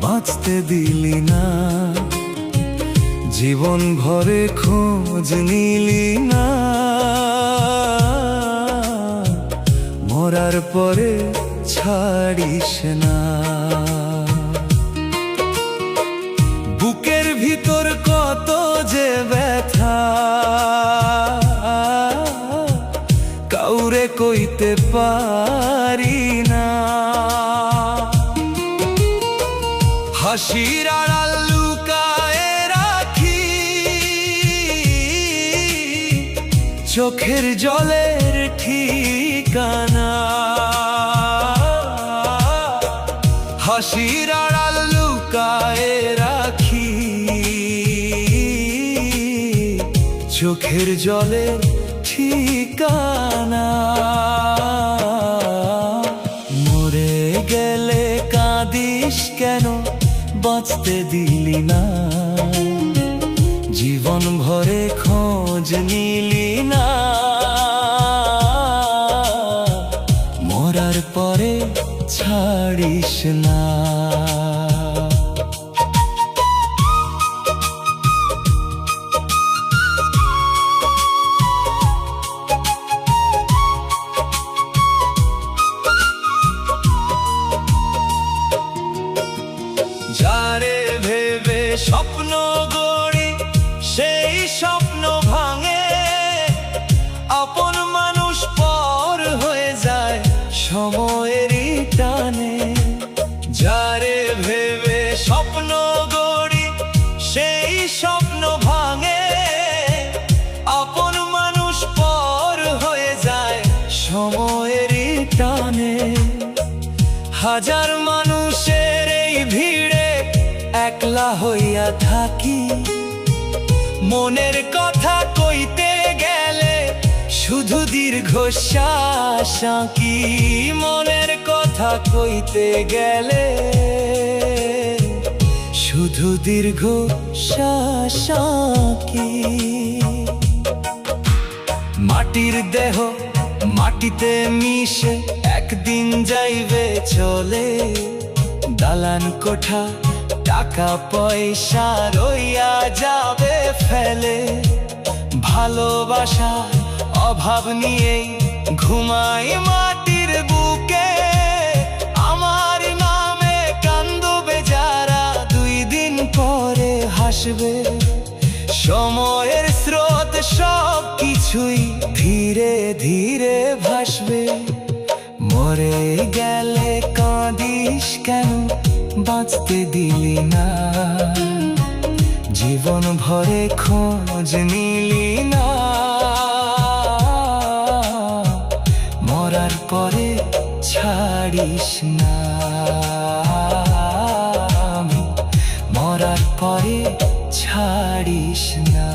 বাঁচতে দিলি না, জীবন ভরে খোঁজ নিলি না, মরার পরে ছাড়িস না। বুকের ভিতর কত যে ব্যথা, কাউরে কইতে পারি না। হাসির আড়াল লুকায়ে রাখি, চোখের জলের ঠিকানা। হাসির আড়াল লুকায়ে রাখি, চোখের জলের ঠিকানা। মরে গেলে কাঁদিস কেন, বাঁচতে দিলি না, জীবন ভরে খোঁজ নিলি না, মরার পরে ছাড়িস না। যারে ভেবে স্বপ্ন গড়ি, সেই স্বপ্ন ভাঙে, আপন মানুষ পর হয়ে যায় সময়েরই টানে। যারে ভেবে স্বপ্ন গড়ি, সেই স্বপ্ন ভাঙে, আপন মানুষ পর হয়ে যায় সময়েরই টানে। হাজার মানুষের এই ভিড়ে একলা হইয়া থাকি, মনের কথা কইতে গেলে শুধু দীর্ঘশ্বাস আঁকি। মনের কথা কইতে গেলে শুধু দীর্ঘশ্বাস আঁকি। মাটির দেহ মাটিতে মিশে একদিন যাইবে চলে, দালান কোঠা টাকা পয়সা রইয়া যাবে ফেলে। ভালোবাসা অভাব নিয়েই ঘুমাই মাটির বুকে, আমার নামে কান্দবে যারা, দুই দিন পরে হাসবে। সময়ের স্রোত সব কিছুই ধীরে ধীরে ভাসবে। মরে গেলে কাঁদিস কেন, বাঁচতে দিলি না, জীবন ভরে খোঁজ নিলি না, মরার পরে ছাড়িস না। মরার পরে ছাড়িস না।